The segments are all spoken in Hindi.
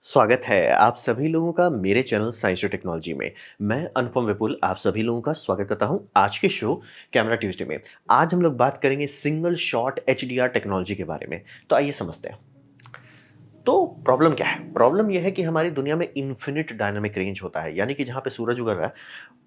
स्वागत है आप सभी लोगों का मेरे चैनल साइंस और टेक्नोलॉजी में। मैं अनुपम विपुल आप सभी लोगों का स्वागत करता हूं आज के शो कैमरा ट्यूसडे में। आज हम लोग बात करेंगे सिंगल शॉट एचडीआर टेक्नोलॉजी के बारे में। तो आइए समझते हैं। तो प्रॉब्लम क्या है? प्रॉब्लम यह है कि हमारी दुनिया में इन्फिनिट डायनामिक रेंज होता है, यानी कि जहाँ पे सूरज उग रहा है,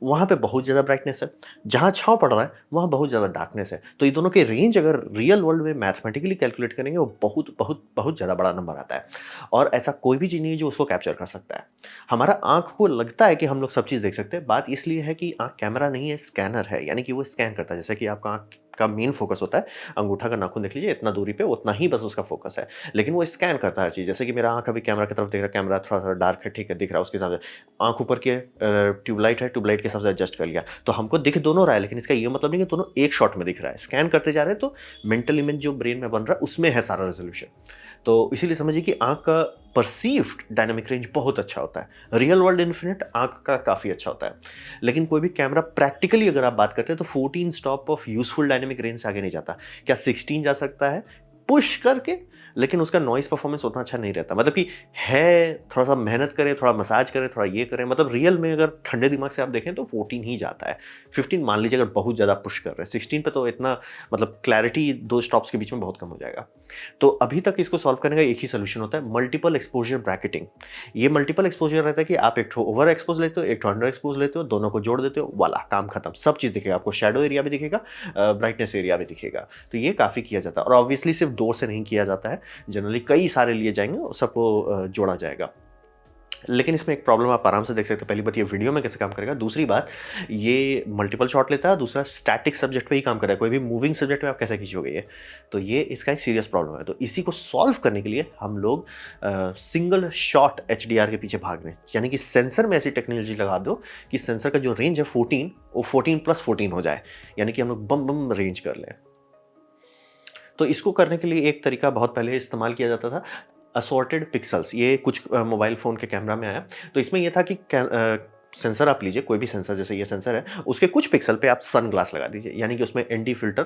वहाँ पे बहुत ज़्यादा ब्राइटनेस है, जहाँ छाँव पड़ रहा है, वहाँ बहुत ज़्यादा डार्कनेस है। तो ये दोनों के रेंज अगर रियल वर्ल्ड में मैथमेटिकली कैलकुलेट करेंगे, वो बहुत, बहुत, बहुत ज़्यादा बड़ा नंबर आता है और ऐसा कोई भी चीज़ नहीं है जो उसको कैप्चर कर सकता है। हमारा आँख को लगता है कि हम लोग सब चीज़ देख सकते हैं, बात इसलिए है कि आँख कैमरा नहीं है, स्कैनर है, यानी कि वो स्कैन करता है। जैसे कि आपका आँख का मेन फ़ोकस होता है, अंगूठा का नाखून देख लीजिए, इतना दूरी पे उतना ही बस उसका फ़ोकस है। लेकिन वो स्कैन करता है हर चीज़। जैसे कि मेरा आँख अभी कैमरा की तरफ देख रहा है, कैमरा थोड़ा-सा डार्क है, ठीक है, दिख रहा है उसके हिसाब से। आँख ऊपर की है, ट्यूबलाइट है, ट्यूबलाइट के हिसाब से एडजस्ट कर लिया। तो हमको दिख दोनों रहा है, लेकिन इसका ये मतलब नहीं कि दोनों एक शॉट में दिख रहा है। स्कैन करते जा रहे हैं, तो मेंटल इमेज जो ब्रेन में बन रहा है, उसमें है सारा रेज़ोल्यूशन। तो इसीलिए समझिए कि आँख का परसीव्ड डायनामिक रेंज बहुत अच्छा होता है। रियल वर्ल्ड इन्फिनिट आँख का काफ़ी अच्छा होता है। लेकिन कोई भी कैमरा प्रैक्टिकली अगर आप बात करते हैं, तो 14 stop of useful dynamic range से आगे नहीं जाता। क्या 16 जा सकता है? पुश करके, लेकिन उसका नॉइज़ परफ़ॉर्मेंस उतना अच्छा नहीं रहता। मतलब कि है, थोड़ा-सा मेहनत करें, थोड़ा मसाज करें, थोड़ा ये करें, मतलब रियल में अगर ठंडे दिमाग से आप देखें तो 14 ही जाता है। 15 मान लीजिए अगर बहुत ज़्यादा पुश कर रहे हैं, 16 पे तो इतना मतलब क्लैरिटी 2 स्टॉप्स के बीच में बहुत कम हो जाएगा। तो अभी तक इसको सॉल्व करने का एक ही सॉल्यूशन होता है, मल्टीपल एक्सपोज़र ब्रैकेटिंग। ये मल्टीपल एक्सपोज़र रहता है कि आप एक ठो ओवर एक्सपोज़ लेते हो, एक ठो अंडर एक्सपोज़ लेते हो, दोनों को जोड़ देते हो, वाला काम खत्म। सब चीज़ दिखेगा आपको, शैडो एरिया भी दिखेगा, ब्राइटनेस एरिया भी दिखेगा। तो ये काफ़ी किया जाता है और ऑब्वियसली सिर्फ़ 2 से नहीं किया जाता है, जनरली कई सारे लिए जाएँगे और सबको जोड़ा जाएगा। लेकिन इसमें एक प्रॉब्लम आप आराम से देख सकते हैं। पहली बात, ये वीडियो में कैसे काम करेगा। दूसरी बात, ये मल्टीपल शॉट लेता है। दूसरा, स्टैटिक सब्जेक्ट पे ही काम कर रहा है। कोई भी मूविंग सब्जेक्ट में आप कैसे खींचोगे ये? तो ये इसका एक सीरियस प्रॉब्लम है। तो इसी को सॉल्व करने के लिए हम लोग सिंगल शॉट एचडीआर के पीछे भाग रहे हैं। यानी कि सेंसर में ऐसी टेक्नोलॉजी लगा दो कि सेंसर का जो रेंज है 14, वो 14 प्लस 14 हो जाए। यानी कि हम लोग बम-बम रेंज कर लें। तो इसको करने के लिए एक तरीका बहुत पहले इस्तेमाल किया जाता था, असॉर्टेड पिक्सेल्स। ये कुछ मोबाइल फ़ोन के कैमरा में आया। तो इसमें ये था कि सेंसर आप लीजिए, कोई भी सेंसर, जैसे ये सेंसर है, उसके कुछ पिक्सल पे आप सनग्लास लगा दीजिए, यानी कि उसमें एनडी फ़िल्टर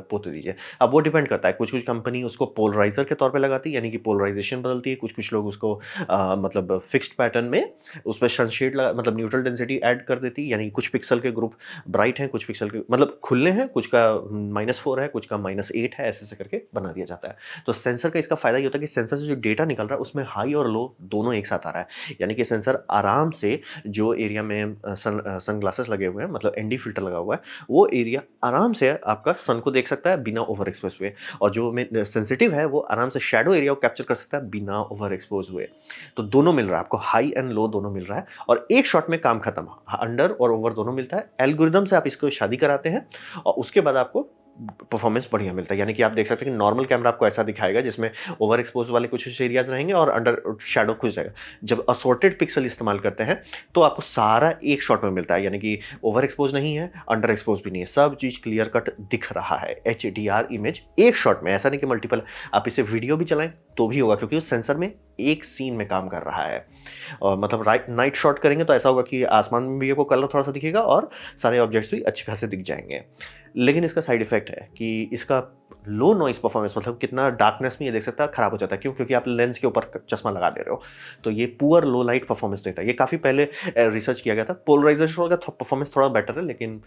पोत दीजिए। अब वो डिपेंड करता है, कुछ-कुछ कंपनी उसको पोलराइज़र के तौर पे लगाती है, यानी कि पोलराइज़ेशन बदलती है। कुछ-कुछ लोग उसको मतलब फिक्स्ड पैटर्न में उसपे सनशेड लगा, मतलब न्यूट्रल डेंसिटी ऐड कर देती है, यानी कुछ पिक्सल के ग्रुप ब्राइट हैं, कुछ पिक्सल के मतलब खुले हैं, कुछ का -4 है, कुछ का -8 है, ऐसे-ऐसे करके बना दिया जाता है। तो सेंसर का इसका फ़ायदा ये होता है कि सेंसर से जो डेटा निकल रहा है, उसमें हाई और लो दोनों एक साथ आ रहा है। यानी कि सेंसर आराम से जो एरिया में सनग्लासेस लगे हुए हैं, मतलब एनडी फ़िल्टर लगा हुआ है, वो एरिया आराम से आपका सन को देख सकता है बिना ओवर एक्सपोज़ हुए, और जो में सेंसिटिव है, वो आराम से शैडो एरिया को कैप्चर कर सकता है बिना ओवर एक्सपोज़ हुए। तो दोनों मिल रहा है आपको, हाई एंड लो दोनों मिल रहा है और एक शॉट में काम खत्म। अंडर और ओवर दोनों मिलता है। एल्गोरिदम से आप इसको शादी कराते हैं और उसके बाद आपको परफॉर्मेंस बढ़िया मिलता है। यानी कि आप देख सकते हैं कि नॉर्मल कैमरा आपको ऐसा दिखाएगा, जिसमें ओवर एक्सपोज वाले कुछ एरियाज रहेंगे और अंडर शैडो खुल जाएगा। जब असॉर्टेड पिक्सल इस्तेमाल करते हैं, तो आपको सारा एक शॉट में मिलता है, यानी कि ओवर एक्सपोज नहीं है, अंडर एक्सपोज भी नहीं है, सब चीज क्लियर कट दिख रहा है। एचडीआर इमेज एक शॉट में, ऐसा नहीं कि मल्टीपल। आप इसे वीडियो भी चलाएं तो भी होगा, क्योंकि उस सेंसर में एक सीन में काम कर रहा है। और मतलब राइट नाइट शॉट करेंगे तो ऐसा होगा कि आसमान में भी आपको कलर थोड़ा सा दिखेगा और सारे ऑब्जेक्ट्स भी अच्छे खासे दिख जाएंगे। लेकिन इसका साइड इफेक्ट है कि इसका लो नॉइस परफॉर्मेंस, मतलब कितना डार्कनेस में ये देख सकता है, खराब हो जाता है। क्यों? क्योंकि आप लेंस के ऊपर चश्मा लगा दे रहे हो, तो ये पुअर लो लाइट परफॉर्मेंस देता है। ये काफी पहले रिसर्च किया गया था। पोलराइजेशन का परफॉर्मेंस थोड़ा बेटर है, लेकिन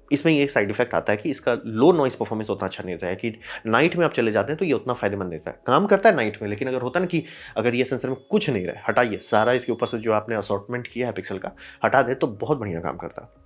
इसमें ये एक साइड इफेक्ट आता है कि इसका लो नॉइस परफॉर्मेंस उतना अच्छा नहीं रहता है, कि नाइट में आप चले जाते हैं तो ये उतना फायदेमंद नहीं रहता है। काम करता है नाइट में, लेकिन अगर होता है ना कि अगर ये सेंसर में कुछ नहीं रहा है, हटाइए सारा, इसके ऊपर से जो आपने असॉर्टमेंट किया है पिक्सल का, हटा दे, तो बहुत बढ़िया काम करता है।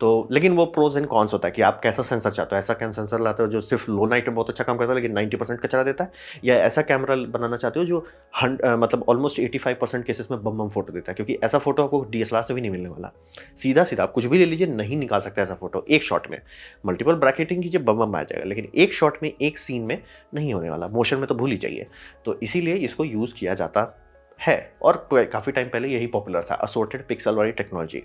तो लेकिन वो प्रोज एंड कॉन्स होता है कि आप कैसा सेंसर चाहते हो। ऐसा सेंसर लाते हो जो सिर्फ लो लाइट में बहुत अच्छा काम करता है, लेकिन 90% कचरा देता है, या ऐसा कैमरा बनाना चाहते हो जो मतलब ऑलमोस्ट 85% केसेस में बम बम फोटो देता है, क्योंकि ऐसा फोटो आपको डीएसएलआर से भी नहीं मिलने वाला। सीधा सीधा आप कुछ भी ले लीजिए, नहीं निकाल सकते ऐसा फोटो एक शॉट में। मल्टीपल ब्रैकेटिंग कीजिए, बम बम आ जाएगा, लेकिन एक शॉट में एक सीन में नहीं होने वाला। मोशन में तो भूल ही जाइए। तो इसीलिए इसको यूज किया जाता है और काफी टाइम पहले यही पॉपुलर था, असॉर्टेड पिक्सल वाली टेक्नोलॉजी।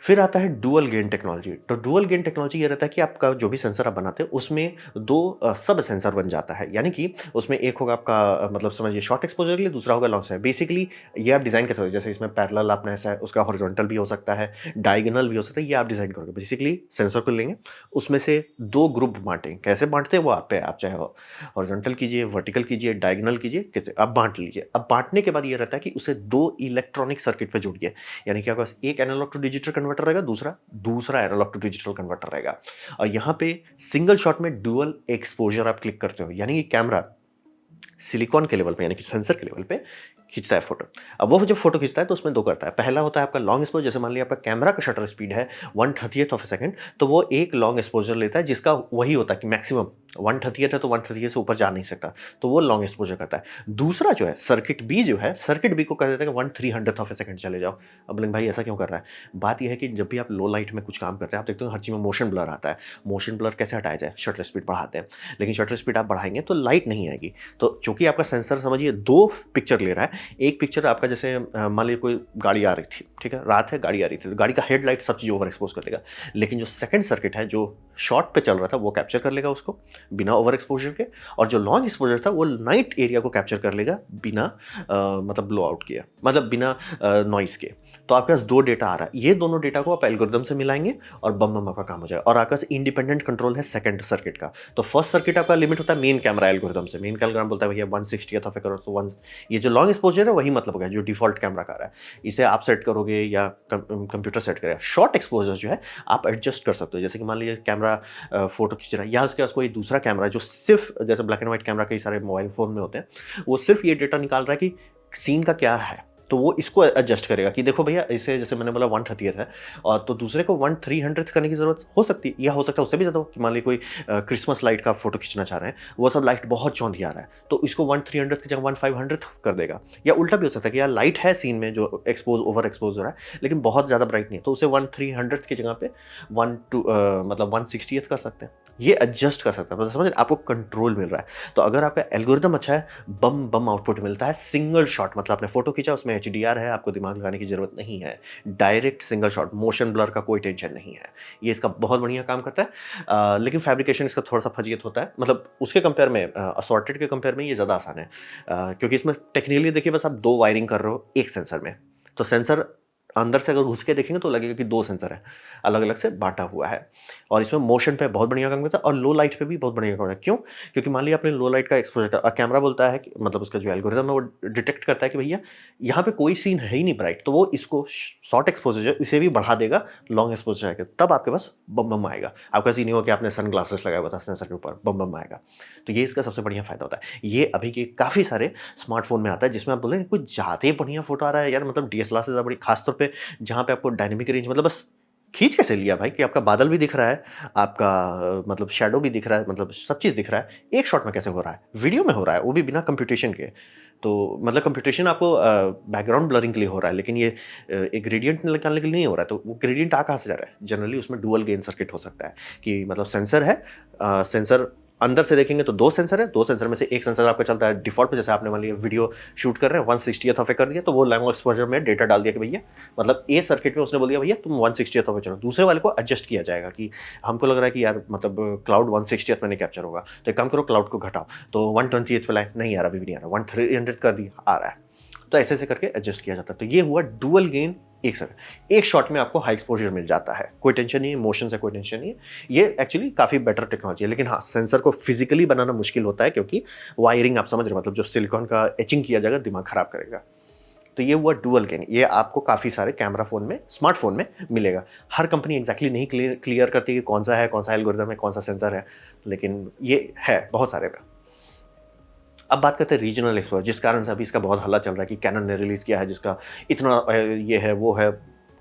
फिर आता है डुअल गेन टेक्नोलॉजी। तो डुअल गेन टेक्नोलॉजी ये रहता है कि आपका जो भी सेंसर आप बनाते हैं उसमें 2 सब सेंसर बन जाता है। यानी कि उसमें एक होगा आपका मतलब समझिए शॉर्ट एक्सपोज़र के लिए, दूसरा होगा लॉन्ग एक्सपोज़र। बेसिकली ये आप डिज़ाइन कैसे, जैसे इसमें पैरेलल आपने ऐसा है, उसका हॉरिज़ॉन्टल भी हो सकता है, डायगोनल भी हो सकता है, ये आप डिज़ाइन करोगे। बेसिकली सेंसर को लेंगे, उसमें से 2 ग्रुप बाँटेंगे। कैसे बाँटते हैं वो आप पे है, आप चाहे हॉरिज़ॉन्टल कीजिए, वर्टिकल कीजिए, डायगोनल कीजिए, कैसे आप बाँट लीजिए। अब बाँटने के बाद ये रहता है कि उसे 2 इलेक्ट्रॉनिक सर्किट पे जोड़िए। यानी कि आपके पास एक एनालॉग टू डिजिटल कन्वर्टर रहेगा, दूसरा दूसरा एनालॉग टू डिजिटल कन्वर्टर रहेगा। और यहाँ पे सिंगल शॉट में डुअल एक्सपोज़र आप क्लिक करते हो, यानी कि कैमरा सिलिकॉन के लेवल पे यानी कि सेंसर के लेवल पे खींचता है फोटो। अब वो जब फोटो खींचता है तो उसमें 2 करता है। पहला होता है आपका लॉन्ग एक्सपोज़र, जैसे मान लिया आपका कैमरा का शटर स्पीड है 1/30th ऑफ अ सेकंड, तो वो एक लॉन्ग एक्सपोज़र लेता है जिसका वही होता है कि मैक्सिमम 1/30th है, तो 1/30th से ऊपर जा नहीं सकता, तो वो लॉन्ग एक्सपोज़र करता है। दूसरा जो है सर्किट बी जो है, सर्किट बी को कह देता है कि 1/300th ऑफ अ सेकंड चले जाओ। अब बोलेंगे भाई ऐसा क्यों कर रहा है? बात ये है कि जब भी आप लो लाइट में कुछ काम करते हैं, आप देखते हो हर चीज़ में मोशन ब्लर आता है। मोशन ब्लर कैसे हटाया जाए? शटर स्पीड बढ़ाते हैं। लेकिन शटर स्पीड आप बढ़ाएँगे तो लाइट नहीं आएगी। तो चूँकि आपका सेंसर समझिए 2 पिक्चर ले रहा है। एक पिक्चर आपका जैसे मान लीजिए कोई गाड़ी आ रही थी, ठीक है? रात है, गाड़ी आ रही थी, तो गाड़ी का हेडलाइट सब चीज़ ओवर एक्सपोज़ कर देगा। लेकिन जो सेकंड सर्किट है, जो शॉर्ट पे चल रहा था, वो कैप्चर कर लेगा उसको, बिना ओवर एक्सपोज़र के। और जो लॉन्ग एक्सपोज़र था, वो नाइट एरिया को कैप्चर कर लेगा बिना मतलब ब्लो आउट किए, मतलब बिना नॉइज़ के। तो आपके पास 2 डेटा आ रहा है। ये दोनों डेटा को आप एल्गोरिदम से मिलाएँगे और बम बम आपका काम हो जाएगा। और आपके पास इंडिपेंडेंट कंट्रोल है सेकंड सर्किट का। तो फर्स्ट सर्किट आपका लिमिट होता है मेन कैमरा एल्गोरिदम से। मेन कैमरा बोलता है भैया 1/60th ऑफ ए करो, तो 1 ये जो लॉन्ग एक्सपोज़र है वही मतलब हो गया जो डिफ़ॉल्ट कैमरा का आ रहा है। इसे आप सेट करोगे या कंप्यूटर सेट करेगा। शॉर्ट एक्सपोज़र जो है आप एडजस्ट कर सकते हो। जैसे कि मान लीजिए कैमरा फ़ोटो खींच रहा है या उसके पास कोई दूसरा कैमरा जो सिर्फ़ जैसे ब्लैक एंड व्हाइट कैमरा कई सारे मोबाइल फ़ोन में होते हैं, वो सिर्फ़ ये डेटा निकाल रहा है कि सीन का क्या है। तो वो इसको एडजस्ट करेगा कि देखो भैया इसे जैसे मैंने बोला 1/30th है और तो दूसरे को 1/300th करने की ज़रूरत हो सकती है या हो सकता है उससे भी ज़्यादा हो कि मान लीजिए कोई क्रिसमस लाइट का फ़ोटो खींचना चाह रहे हैं, वो सब लाइट बहुत चौंधिया रहा है, तो इसको 1/300th की जगह 1/500th कर देगा। या उल्टा भी हो सकता है कि यार लाइट है सीन में जो ओवर एक्सपोज़ हो रहा है, लेकिन बहुत ज़्यादा ब्राइट नहीं है, तो उसे 1/300th की जगह पे 1/60th कर सकते हैं। ये एडजस्ट कर सकता है, मतलब समझ रहे हैं? आपको कंट्रोल मिल रहा है। तो अगर आपका एल्गोरिदम अच्छा है, बम बम आउटपुट मिलता है। सिंगल शॉट मतलब आपने फ़ोटो खींचा उसमें एचडीआर है, आपको दिमाग लगाने की ज़रूरत नहीं है। Direct single shot, motion blur का कोई टेंशन नहीं है। ये इसका बहुत बढ़िया काम करता है। लेकिन फैब्रिकेशन इसका थोड़ा-सा फजीयत होता है। मतलब उसके कंपेयर में असॉर्टेड के कंपेयर में ये ज़्यादा आसान है। क्योंकि इसमें टेक्निकली देखिए बस आप 2 वायरिंग कर रहे हो एक सेंसर में। तो सेंसर अंदर से अगर घुस के देखेंगे तो लगेगा कि 2 सेंसर है, अलग-अलग से बाँटा हुआ है। और इसमें मोशन पे बहुत बढ़िया काम करता है और लो लाइट पे भी बहुत बढ़िया काम करता है। क्यों? क्योंकि मान लिया आपने लो लाइट का एक्सपोज़र का कैमरा बोलता है कि मतलब उसका जो एल्गोरिदम है वो डिटेक्ट करता है कि भैया यहाँ पे कोई सीन है ही नहीं ब्राइट, तो वो इसको शॉर्ट एक्सपोज़र जो है इसे भी बढ़ा देगा, लॉन्ग एक्सपोज़र आएगा, तब आपके पास बम बम आएगा। आपका ऐसा नहीं होगा कि आपने सनग्लासेस लगाया हुआ था सेंसर के ऊपर, बम बम आएगा। तो ये इसका सबसे बढ़िया फ़ायदा होता है। ये अभी के काफ़ी सारे स्मार्टफ़ोन में आता है जिसमें आप बोल रहे हैं कुछ ज़्यादा ही बढ़िया फ़ोटो आ रहा है यार, मतलब डीएसएलआर से ज़्यादा बड़ी, ख़ास तौर पे जहाँ पे आपको डायनामिक रेंज मतलब बस खींच कैसे लिया भाई कि आपका बादल भी दिख रहा है, आपका मतलब शैडो भी दिख रहा है, मतलब सब चीज़ दिख रहा है, एक शॉट में कैसे हो रहा है? वीडियो में हो रहा है, वो भी बिना कंप्यूटेशन के। तो मतलब कंप्यूटेशन आपको बैकग्राउंड ब्लरिंग के लिए हो रहा है, लेकिन ये एक ग्रेडिएंट निकालने के लिए नहीं हो रहा है, तो वो ग्रेडिएंट आ कहाँ से जा रहा है? जनरली उसमें डुअल गेन सर्किट हो सकता है कि मतलब सेंसर है, सेंसर अंदर से देखेंगे तो 2 सेंसर है, 2 सेंसर में से 1 सेंसर आपका चलता है डिफ़ॉल्ट पे, जैसे आपने मान लिया वीडियो शूट कर रहे हैं 1/60th ऑफ ए कर दिया, तो वो लॉन्ग एक्सपोज़र में डेटा डाल दिया कि भैया मतलब ए सर्किट में उसने बोल दिया भैया तुम 1/60th ऑफ ए चलो, दूसरे वाले को एडजस्ट किया जाएगा कि हमको लग रहा है कि यार मतलब क्लाउड 1/60th में नहीं कैप्चर होगा, तो एक काम करो क्लाउड को घटाओ, तो 1/20th पे लाए, नहीं यार अभी भी नहीं आ रहा, 1/300 कर दिया, आ रहा है। तो ऐसे-ऐसे करके एडजस्ट किया जाता है। तो ये हुआ डुअल गेन एक साथ। एक शॉट में आपको हाई एक्सपोज़र मिल जाता है। कोई टेंशन नहीं है, मोशन से कोई टेंशन नहीं है। ये एक्चुअली काफ़ी बेटर टेक्नोलॉजी है। लेकिन हाँ, सेंसर को फिज़िकली बनाना मुश्किल होता है क्योंकि वायरिंग आप समझ रहे हो, मतलब जो सिलिकॉन का एचिंग किया जाएगा, दिमाग खराब करेगा। तो ये हुआ डुअल गेन। ये आपको काफ़ी सारे कैमरा फ़ोन में, स्मार्टफ़ोन में मिलेगा। हर कंपनी एग्ज़ैक्टली नहीं क्लियर करती कि कौन-सा है, कौन-सा एल्गोरिदम है, कौन-सा सेंसर है, लेकिन ये है बहुत सारे में। अब बात करते हैं रीजनल एक्सपोज़र, जिस कारण से अभी इसका बहुत हल्ला चल रहा है कि कैनन ने रिलीज़ किया है जिसका इतना ये है, वो है,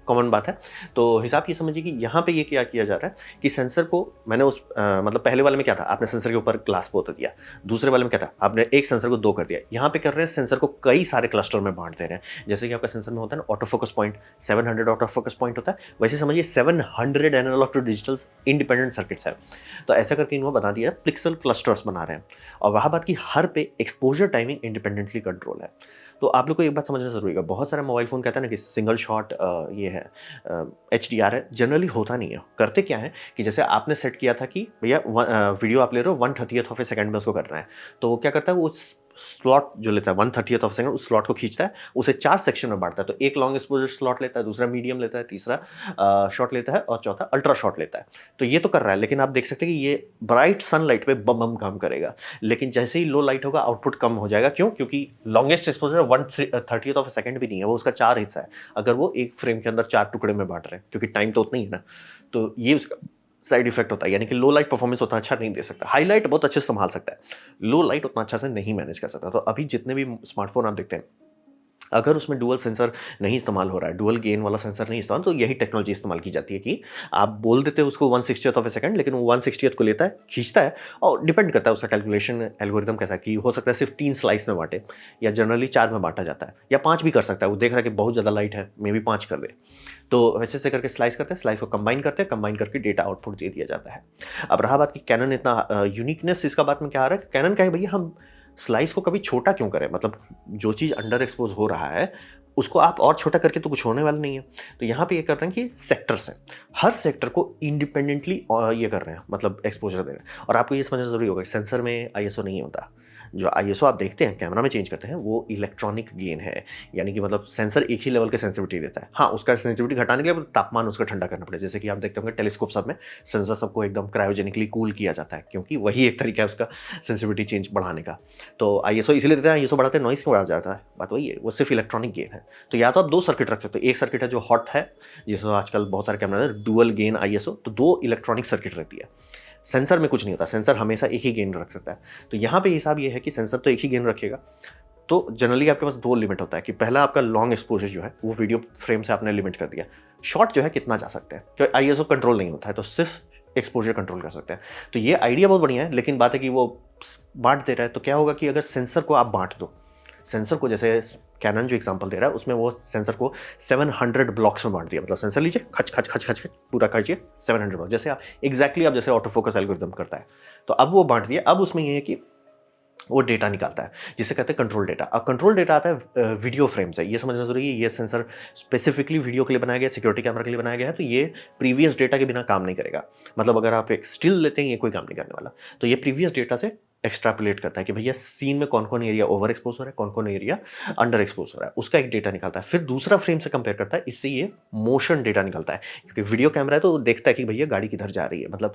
कॉमन बात है। तो हिसाब ये समझिए कि यहाँ पे ये क्या किया जा रहा है कि सेंसर को मैंने मतलब पहले वाले में क्या था, आपने सेंसर के ऊपर ग्लास पोत दिया। दूसरे वाले में क्या था, आपने एक सेंसर को 2 कर दिया। यहाँ पे कर रहे हैं सेंसर को कई सारे क्लस्टर में बाँट दे रहे हैं। जैसे कि आपका सेंसर में होता है ना auto focus point, 700 auto focus point होता है, वैसे समझिए 700 analog to digitals independent circuits है। तो ऐसा करके इन्होंने बना दिया पिक्सल क्लस्टर्स बना रहे हैं। और वहाँ बात की हर पे एक्सपोज़र टाइमिंग इंडिपेंडेंटली कंट्रोल है। तो आप लोग को एक बात समझना ज़रूरी है, बहुत सारे मोबाइल फ़ोन कहते हैं ना कि सिंगल शॉट ये हैं HDR है, जनरली होता नहीं है। करते क्या है कि जैसे आपने सेट किया था कि भैया वीडियो आप ले रहे हो 1/30th ऑफ ए सेकंड में उसको करना है, तो वो क्या करता है, वो स्लॉट जो लेता है 1/30th ऑफ सेकंड, उस स्लॉट को खींचता है, उसे 4 सेक्शन में बांटता है। तो एक लॉन्ग एक्सपोजर स्लॉट लेता है, दूसरा मीडियम लेता है, तीसरा शॉर्ट लेता है और चौथा अल्ट्रा शॉर्ट लेता है। तो ये तो कर रहा है, लेकिन आप देख सकते हैं कि ये ब्राइट सनलाइट पे बम बम काम करेगा, लेकिन जैसे ही लो लाइट होगा आउटपुट कम हो जाएगा। क्यों? क्योंकि longest exposure 1/30th of second भी नहीं है, वो उसका 4 हिस्सा है। अगर वो एक फ्रेम के अंदर 4 टुकड़े में बांट रहे हैं, क्योंकि टाइम तो उतना ही है ना, तो ये उसका साइड इफेक्ट होता है। यानी कि लो लाइट परफॉर्मेंस उतना अच्छा नहीं दे सकता, हाई लाइट बहुत अच्छे से संभाल सकता है, लो लाइट उतना अच्छा से नहीं मैनेज कर सकता। तो अभी जितने भी स्मार्टफोन आप देखते हैं, अगर उसमें डुअल सेंसर नहीं इस्तेमाल हो रहा है, डुअल गेन वाला सेंसर नहीं इस्तेमाल, तो यही टेक्नोलॉजी इस्तेमाल की जाती है कि आप बोल देते हो उसको 1/60th ऑफ ए सेकंड, लेकिन वो 1/60th को लेता है, खींचता है, और डिपेंड करता है उसका कैलकुलेशन एल्गोरिदम कैसा है, कि हो सकता है सिर्फ 3 स्लाइस में बांटे, या जनरली 4 में बांटा जाता है, या 5 भी कर सकता है। वो देख रहा है कि बहुत ज़्यादा लाइट है, मे बी 5 कर दे, तो वैसे से करके स्लाइस करते हैं, स्लाइस को कंबाइन करते हैं, कंबाइन करके डेटा आउटपुट दे दिया जाता है। अब रहा बात कि कैनन इतना यूनिकनेस इसका बात में क्या आ रहा है, कैनन का है भैया हम स्लाइस को कभी छोटा क्यों करें, मतलब जो चीज़ अंडर एक्सपोज हो रहा है उसको आप और छोटा करके तो कुछ होने वाला नहीं है। तो यहाँ पे ये कर रहे हैं कि सेक्टर्स हैं, हर सेक्टर को इंडिपेंडेंटली ये कर रहे हैं, मतलब एक्सपोजर दे रहे हैं। और आपको ये समझना जरूरी होगा, सेंसर में ISO नहीं होता। जो ISO आप देखते हैं कैमरा में चेंज करते हैं, वो इलेक्ट्रॉनिक गेन है, यानी कि मतलब सेंसर एक ही लेवल के सेंसिटिविटी देता है। हाँ, उसका सेंसिटिविटी घटाने के लिए तापमान उसका ठंडा करना पड़ेगा। जैसे कि आप देखते होंगे टेलीस्कोप सब में सेंसर सबको एकदम क्रायोजेनिकली कूल किया जाता है, क्योंकि वही एक तरीका है उसका सेंसिटिविटी चेंज बढ़ाने का। तो ISO इसीलिए देते हैं, ISO बढ़ाते हैं, नॉइस क्यों बढ़ा जाता है, बात वही है, वो सिर्फ इलेक्ट्रॉनिक गेन है। तो या तो आप 2 सर्किट रख सकते हो, एक सर्किट है जो हॉट है, जिसमें आजकल बहुत सारे कैमरा है डुअल गेन ISO, तो 2 इलेक्ट्रॉनिक सर्किट रहती है। सेंसर में कुछ नहीं होता, सेंसर हमेशा एक ही गेन रख सकता है। तो यहाँ पे हिसाब ये है कि सेंसर तो एक ही गेन रखेगा। तो जनरली आपके पास 2 लिमिट होता है कि पहला आपका लॉन्ग एक्सपोजर जो है वो वीडियो फ्रेम से आपने लिमिट कर दिया, शॉर्ट जो है कितना जा सकते हैं, क्योंकि ISO कंट्रोल नहीं होता है, तो सिर्फ एक्सपोजर कंट्रोल कर सकते हैं। तो ये आइडिया बहुत बढ़िया है, लेकिन बात है कि वो बांट दे रहा है, तो क्या होगा कि अगर सेंसर को आप बांट दो, सेंसर को जैसे कैनन जो एग्जांपल दे रहा है उसमें वो सेंसर को 700 ब्लॉक्स में बांट दिया, मतलब सेंसर लीजिए, खच खच खच खच खच पूरा खींचिए 700 ब्लॉक, जैसे आप एग्जैक्टली आप जैसे ऑटो फोकस एल्गोरिथम करता है, तो अब वो बांट दिया। अब उसमें ये है कि वो डेटा निकालता है, जिसे कहते हैं कंट्रोल डेटा। अब कंट्रोल डेटा आता है वीडियो फ्रेम से, ये समझना जरूरी है, ये सेंसर स्पेसिफिकली वीडियो के लिए बनाया गया, सिक्योरिटी कैमरा के लिए बनाया गया है, तो ये प्रीवियस डेटा के बिना काम नहीं करेगा। मतलब अगर आप एक स्टिल लेते हैं, ये कोई काम नहीं करने वाला, तो ये प्रीवियस डेटा से एक्सट्रापोलेट करता है कि भैया सीन में कौन कौन एरिया ओवर एक्सपोज हो रहा है, कौन कौन एरिया अंडर एक्सपोज हो रहा है, उसका एक डेटा निकालता है। फिर दूसरा फ्रेम से कंपेयर करता है, इससे ये मोशन डेटा निकलता है, क्योंकि वीडियो कैमरा है तो वो देखता है कि भैया गाड़ी किधर जा रही है, मतलब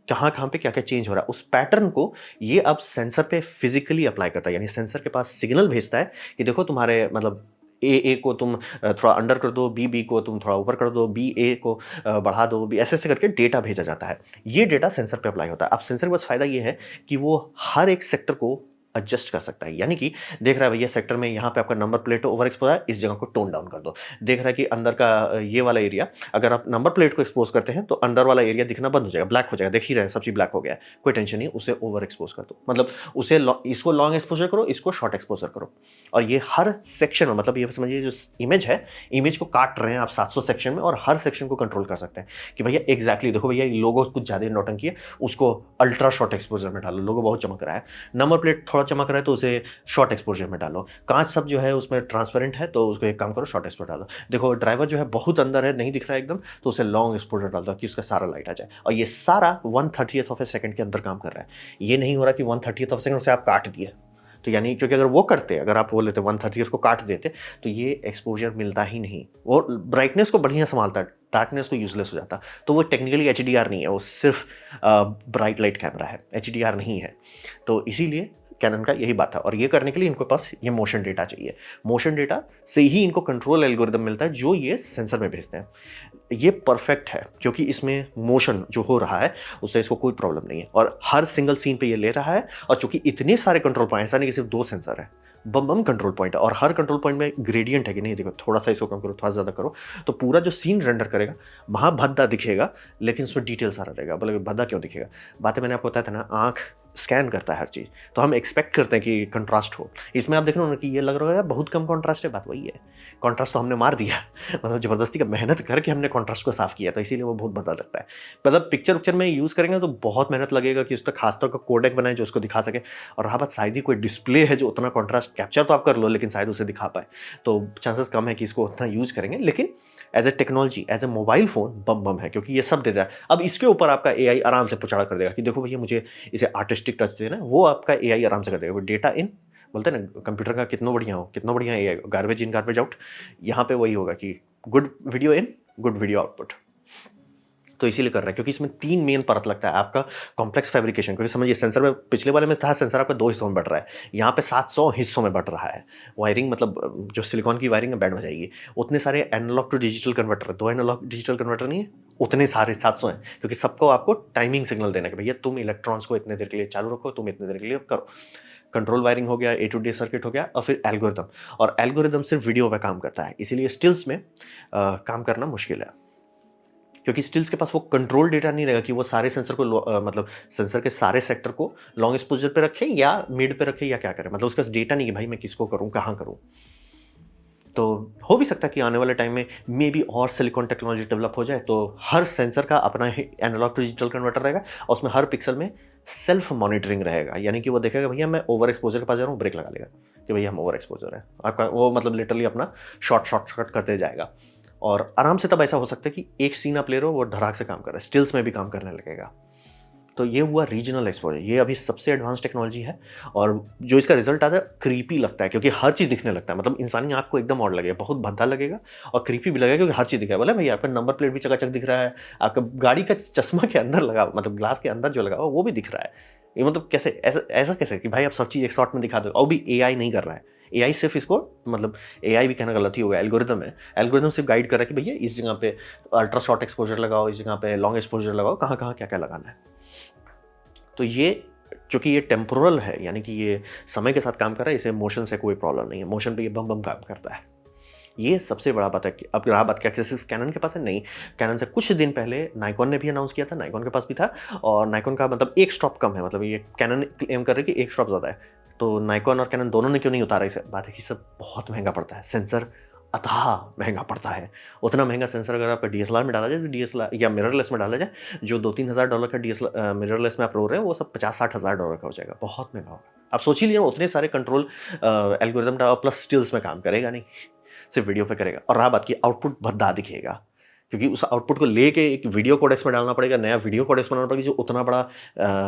कहाँ कहाँ पे क्या क्या चेंज हो रहा है, उस पैटर्न को ये अब सेंसर पे फिजिकली अप्लाई करता है। यानी सेंसर के पास सिग्नल भेजता है कि देखो तुम्हारे मतलब ए को तुम थोड़ा अंडर कर दो, बी को तुम थोड़ा ऊपर कर दो, बी को बढ़ा दो, बी ऐसे ऐसे करके डेटा भेजा जाता है। ये डेटा सेंसर पे अप्लाई होता है। अब सेंसर के पास फायदा ये है कि वो हर एक सेक्टर को एडजस्ट कर सकता है, यानी कि देख रहा है भैया सेक्टर में यहाँ पे आपका नंबर प्लेट ओवर एक्सपोज है, इस जगह को टोन डाउन कर दो। देख रहा है कि अंदर का ये वाला एरिया, अगर आप नंबर प्लेट को एक्सपोज करते हैं तो अंदर वाला एरिया दिखना बंद हो जाएगा, ब्लैक हो जाएगा, देख ही रहे हैं सब चीज ब्लैक हो गया है, कोई टेंशन नहीं, उसे ओवर एक्सपोज कर दो, मतलब उसे इसको लॉन्ग एक्सपोजर करो, इसको शॉर्ट एक्सपोजर करो। और ये हर सेक्शन में, मतलब ये समझिए जो इमेज है, इमेज को काट रहे हैं आप 700 सेक्शन में, और हर सेक्शन को कंट्रोल कर सकते हैं कि भैया एग्जैक्टली देखो भैया लोगो कुछ ज्यादा नौटंकी है, उसको अल्ट्रा शॉर्ट एक्सपोजर में डालो, लोगो बहुत चमक रहा है, नंबर प्लेट थोड़ा चमक रहा है तो उसे शॉर्ट एक्सपोजर में डालो, कांच सब जो है उसमें ट्रांसपेरेंट है तो उसको एक काम करो शॉर्ट एक्सपोजर डालो, देखो ड्राइवर जो है बहुत अंदर है नहीं दिख रहा है एकदम, तो उसे लॉन्ग एक्सपोजर डाल दो कि उसका सारा लाइट आ जाए। और ये सारा 1/30th ऑफ ए सेकंड के अंदर काम कर रहा है। ये नहीं हो रहा कि 1/30th ऑफ सेकंड से आप काट दिए, तो यानी क्योंकि अगर वो करते, अगर आप वो लेते 1/30th को काट देते, तो ये एक्सपोजर मिलता ही नहीं। वो ब्राइटनेस को बढ़िया संभालता है, डार्कनेस को यूजलेस हो जाता। तो वो टेक्निकली HDR नहीं है, वो सिर्फ ब्राइट लाइट कैमरा है, HDR नहीं है। तो इसीलिए कैनन का यही बात है, और ये करने के लिए इनके पास ये मोशन डेटा चाहिए। मोशन डेटा से ही इनको कंट्रोल एल्गोरिदम मिलता है जो ये सेंसर में भेजते हैं। ये परफेक्ट है क्योंकि इसमें मोशन जो हो रहा है उससे इसको कोई प्रॉब्लम नहीं है, और हर सिंगल सीन पे ये ले रहा है। और चूंकि इतने सारे कंट्रोल पॉइंट, ऐसा नहीं कि सिर्फ 2 सेंसर है, बम बम कंट्रोल पॉइंट है, और हर कंट्रोल पॉइंट में ग्रेडियंट है कि नहीं, देखो थोड़ा सा इसको कम करो, थोड़ा ज़्यादा करो, तो पूरा जो सीन रेंडर करेगा वहाँ भद्दा दिखेगा, लेकिन उसमें डिटेल सारा रहेगा। बोले भद्दा क्यों दिखेगा, बातें मैंने आपको बताया था ना, आँख स्कैन करता है हर चीज़, तो हम एक्सपेक्ट करते हैं कि कंट्रास्ट हो। इसमें आप देख रहे हो ना कि ये लग रहा है बहुत कम कंट्रास्ट है, बात वही है, कंट्रास्ट तो हमने मार दिया मतलब ज़बरदस्ती का मेहनत करके हमने कंट्रास्ट को साफ किया, तो इसीलिए वो बहुत बदल लगता है। मतलब पिक्चर उक्चर में यूज़ करेंगे तो बहुत मेहनत लगेगा कि उसका खासतौर का कोडेक बनाए जो उसको दिखा सके, और रहा बात शायद ही कोई डिस्प्ले है जो उतना कंट्रास्ट कैप्चर तो आप कर लो, लेकिन शायद उसे दिखा पाए, तो चांसेस कम है कि इसको उतना यूज़ करेंगे। लेकिन as a technology, as a mobile phone bomb bomb है, क्योंकि ये सब दे रहा है। अब इसके ऊपर आपका एआई आराम से पुचाड़ा कर देगा कि देखो भैया मुझे इसे आर्टिस्टिक टच देना है, वो आपका एआई आराम से कर देगा। वो डेटा इन बोलते हैं ना कंप्यूटर का कितना बढ़िया AI, garbage in garbage out. यहाँ पे वही होगा कि गुड वीडियो इन, गुड वीडियो आउटपुट। तो इसीलिए कर रहा है क्योंकि इसमें 3 मेन परत लगता है आपका कॉम्प्लेक्स फैब्रिकेशन। क्योंकि समझिए सेंसर में पिछले वाले में था, सेंसर आपका 2 हिस्सों में बँट रहा है, यहाँ पे 700 हिस्सों में बँट रहा है। वायरिंग मतलब जो सिलिकॉन की वायरिंग है बैंड हो जाएगी। उतने सारे analog to digital converter, 2 analog digital converter नहीं है, उतने सारे 700 हैं, क्योंकि सबको आपको टाइमिंग सिग्नल देना है कि भैया तुम इलेक्ट्रॉन्स को इतने देर के लिए चालू रखो, तुम इतने देर के लिए करो। कंट्रोल वायरिंग हो गया, ए टू डी सर्किट हो गया, और फिर एल्गोरिदम। और एल्गोरिदम सिर्फ वीडियो पे काम करता है, इसीलिए स्टिल्स में काम करना मुश्किल है, क्योंकि स्टिल्स के पास वो कंट्रोल डेटा नहीं रहेगा कि वो सारे सेंसर को मतलब सेंसर के सारे सेक्टर को लॉन्ग एक्सपोजर पे रखे या मिड पे रखे या क्या करे, मतलब उसका डेटा नहीं कि भाई मैं किसको करूं, कहां करूं। तो हो भी सकता है कि आने वाले टाइम में मे बी और सिलिकॉन टेक्नोलॉजी डेवलप हो जाए, तो हर सेंसर का अपना ही एनालॉग टू डिजिटल कन्वर्टर रहेगा, और उसमें हर पिक्सल में सेल्फ मॉनिटरिंग रहेगा, यानी कि वो देखेगा भैया मैं ओवर एक्सपोजर के पास जा रहा हूँ, ब्रेक लगा लेगा कि भैया हम ओवर एक्सपोजर है आपका, वो मतलब लिटरली अपना शॉर्ट करते जाएगा। और आराम से तब ऐसा हो सकता है कि एक सीन आप ले रहे हो, वो धड़ाक से काम कर रहा है, स्टिल्स में भी काम करने लगेगा। तो ये हुआ रीजनल एक्सपोजर, ये अभी सबसे एडवांस टेक्नोलॉजी है, और जो इसका रिजल्ट आता है क्रीपी लगता है, क्योंकि हर चीज़ दिखने लगता है, मतलब इंसानी आँख को एकदम ऑड लगेगा, बहुत भद्दा लगेगा और क्रीपी भी लगेगा, क्योंकि हर चीज़ दिख रहा है। बोला भैया आपका नंबर प्लेट भी चकाचक दिख रहा है, आपका गाड़ी का चश्मा के अंदर लगा, मतलब ग्लास के अंदर जो लगा हुआ वो भी दिख रहा है। ये मतलब कैसे, ऐसा ऐसा कैसे कि भाई आप सब चीज़ एक शॉट में दिखा दो, और भी एआई नहीं कर रहा है। एआई सिर्फ इसको, मतलब एआई भी कहना गलत ही होगा, एल्गोरिदम है। एल्गोरिदम सिर्फ गाइड कर रहा है कि भैया इस जगह पे अल्ट्रा शॉर्ट एक्सपोजर लगाओ, इस जगह पे लॉन्ग एक्सपोजर लगाओ, कहाँ कहाँ क्या क्या लगाना है। तो ये चूंकि ये टेम्पोरल है, यानी कि ये समय के साथ काम कर रहा है, इसे मोशन से कोई प्रॉब्लम नहीं है, मोशन पे ये बम बम काम करता है। ये सबसे बड़ा बात है कि अब रहा बात क्या सिर्फ कैनन के पास है, नहीं। कैनन से कुछ दिन पहले नाइकॉन ने भी अनाउंस किया था, नाइकॉन के पास भी था, और नाइकॉन का मतलब एक स्टॉप कम है, मतलब ये कैनन क्लेम कर रही है कि एक स्टॉप ज़्यादा है। तो नाइकॉन और कैनन दोनों ने क्यों नहीं उतारा इसे, बात है कि सब बहुत महंगा पड़ता है, सेंसर अथाह महंगा पड़ता है। उतना महंगा सेंसर अगर आप डीएसएलआर में डाला जाए, तो डीएसएलआर या मिररलेस में डाला जाए, जो $2-3 हज़ार का डीएसएलआर मिररलेस में आप रो रहे हैं, वो सब $50-60 हज़ार का हो जाएगा, बहुत महंगा होगा। आप सोच ही लिया उतने सारे कंट्रोल एल्गोरिदम डाला प्लस स्टिल्स में काम करेगा नहीं, सिर्फ वीडियो पे करेगा। और रहा बात की आउटपुट भद्दा दिखेगा, क्योंकि उस आउटपुट को लेके एक वीडियो कोडेक्स में डालना पड़ेगा, नया वीडियो कोडेक्स बनाना पड़ेगा जो उतना बड़ा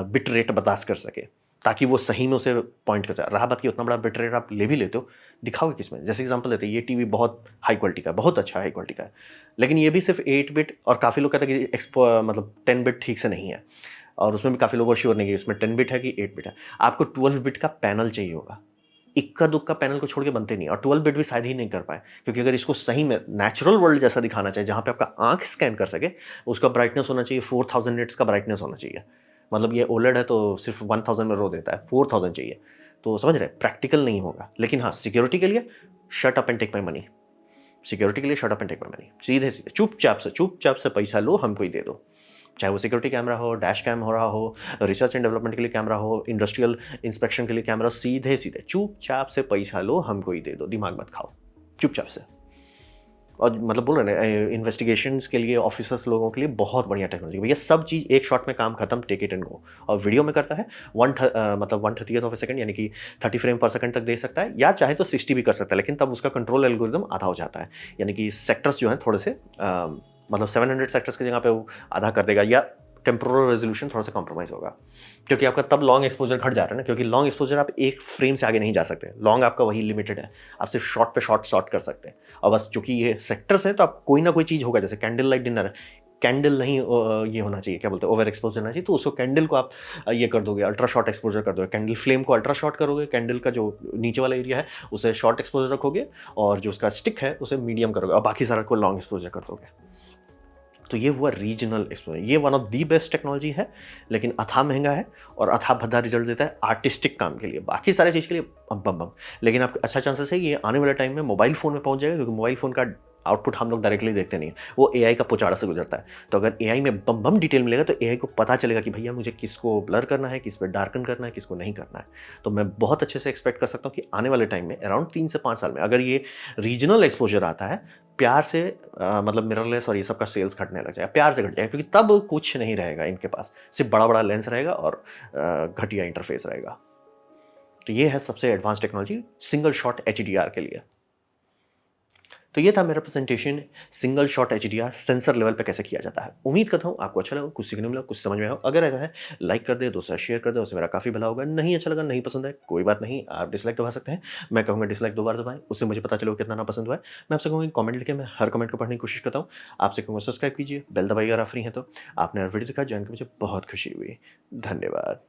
बिट रेट बर्दाश्त कर सके, ताकि वो सही में उसे पॉइंट कर जाए। रहा बात की उतना बड़ा बिट रेट आप ले भी लेते हो, दिखाओगे किसमें। जैसे एग्जांपल देते हैं, ये टीवी बहुत हाई क्वालिटी का है, बहुत अच्छा हाई क्वालिटी का है, लेकिन ये भी सिर्फ 8 बिट, और काफ़ी लोग कहते हैं कि मतलब 10 बिट ठीक से नहीं है, और उसमें भी काफ़ी लोगों को श्योर नहीं है इसमें 10 बिट है कि 8 बिट है। आपको 12 बिट का पैनल चाहिए होगा, इक्का दुक्का पैनल को छोड़ के बनते नहीं, और 12 बिट भी शायद ही नहीं कर पाए, क्योंकि अगर इसको सही में नेचुरल वर्ल्ड जैसा दिखाना चाहिए, जहाँ पे आपका आंख स्कैन कर सके, उसका ब्राइटनेस होना चाहिए 4000 निट्स का ब्राइटनेस होना चाहिए। मतलब ये ओलेड है तो सिर्फ 1000 में रो देता है, 4000 चाहिए। तो समझ रहे, प्रैक्टिकल नहीं होगा। लेकिन हाँ, सिक्योरिटी के लिए shut up and take my money, security के लिए shut up and take my money, सीधे सीधे चुपचाप से पैसा लो, हमको ही दे दो। चाहे वो सिक्योरिटी कैमरा हो, डैश कैम हो रहा हो, रिसर्च एंड डेवलपमेंट के लिए कैमरा हो, इंडस्ट्रियल इंस्पेक्शन के लिए कैमरा, सीधे सीधे चुपचाप से पैसा लो, हमको ही दे दो, दिमाग मत खाओ, चुपचाप से। और मतलब बोल रहे हैं इन्वेस्टिगेशंस के लिए, ऑफिसर्स लोगों के लिए बहुत बढ़िया टेक्नोलॉजी, भैया सब चीज़ एक शॉट में काम खत्म, टेक इट एंड गो। और वीडियो में करता है मतलब 1/30th ऑफ ए सेकंड, यानी कि 30 फ्रेम पर सेकंड तक दे सकता है, या चाहे तो 60 भी कर सकता है, लेकिन तब उसका कंट्रोल एल्गोरिदम आधा हो जाता है, यानी कि सेक्टर्स जो हैं थोड़े से मतलब 700 सेक्टर्स की जगह पे वो आधा कर देगा, या टेम्पोरल रेजोल्यूशन थोड़ा सा कॉम्प्रोमाइज़ होगा, क्योंकि आपका तब लॉन्ग एक्सपोजर घट जा रहा है ना, क्योंकि लॉन्ग एक्सपोजर आप एक फ्रेम से आगे नहीं जा सकते, लॉन्ग आपका वही लिमिटेड है, आप सिर्फ शॉर्ट पे शॉर्ट कर सकते हैं। और बस चूंकि ये सेक्टर्स है, तो आप कोई ना कोई चीज़ होगा, जैसे कैंडल लाइट डिनर है, कैंडल नहीं ये होना चाहिए, क्या बोलते हैं, ओवर एक्सपोजर होना चाहिए, तो उसको कैंडल को आप ये कर दोगे, अल्ट्रा शॉर्ट एक्सपोजर कर दोगे, कैंडल फ्लेम को अल्ट्रा शॉर्ट करोगे, कैंडल का जो नीचे वाला एरिया है उसे शॉर्ट एक्सपोजर रखोगे, और जो उसका स्टिक है उसे मीडियम करोगे, और बाकी सारा को लॉन्ग एक्सपोजर कर दोगे। तो ये हुआ रीजनल एक्सपोजर, ये one of the best technology है, लेकिन अथा महंगा है, और अथा भद्दा रिजल्ट देता है आर्टिस्टिक काम के लिए, बाकी सारे चीज़ के लिए बम बम बम। लेकिन आपका अच्छा चांसेस है ये आने वाले टाइम में मोबाइल फ़ोन में पहुंच जाएगा, क्योंकि मोबाइल फ़ोन का आउटपुट हम लोग डायरेक्टली देखते नहीं है, वो एआई का पुचाड़ा से गुजरता है। तो अगर एआई में बम बम डिटेल मिलेगा, तो एआई को पता चलेगा कि भैया मुझे किसको ब्लर करना है, किस पे डार्कन करना है, किसको नहीं करना है। तो मैं बहुत अच्छे से एक्सपेक्ट कर सकता हूँ कि आने वाले टाइम में अराउंड 3 से 5 साल में अगर ये रीजनल एक्सपोजर आता है, प्यार से मतलब मिररलेस और ये सब का सेल्स घटने लग जाएगा, प्यार से घट जाएगा, क्योंकि तब कुछ नहीं रहेगा इनके पास, सिर्फ बड़ा बड़ा लेंस रहेगा और घटिया इंटरफेस रहेगा। तो ये है सबसे advance technology single shot HDR के लिए। तो ये था मेरा presentation single shot HDR sensor level पे कैसे किया जाता है। उम्मीद करता हूँ आपको अच्छा लगा, कुछ सीखने मिला, कुछ समझ में आया हो। अगर ऐसा है लाइक कर दे, दूसरा शेयर कर दे, उससे मेरा काफ़ी भला होगा। नहीं अच्छा लगा, नहीं पसंद है, कोई बात नहीं, आप डिसलाइक दबा सकते हैं। मैं कहूँगा डिसलाइक 2 बार दबाएँ, उससे मुझे पता चले वो कितना नापसंद हुआ है। मैं आपसे कहूँगा कमेंट लिखें, मैं हर कमेंट को पढ़ने की कोशिश करता हूँ। आपसे कहूँगा सब्सक्राइब कीजिए, बेल दबाइए अगर आप फ्री हैं तो। आपने हर वीडियो देखा, जान के मुझे बहुत खुशी हुई। धन्यवाद।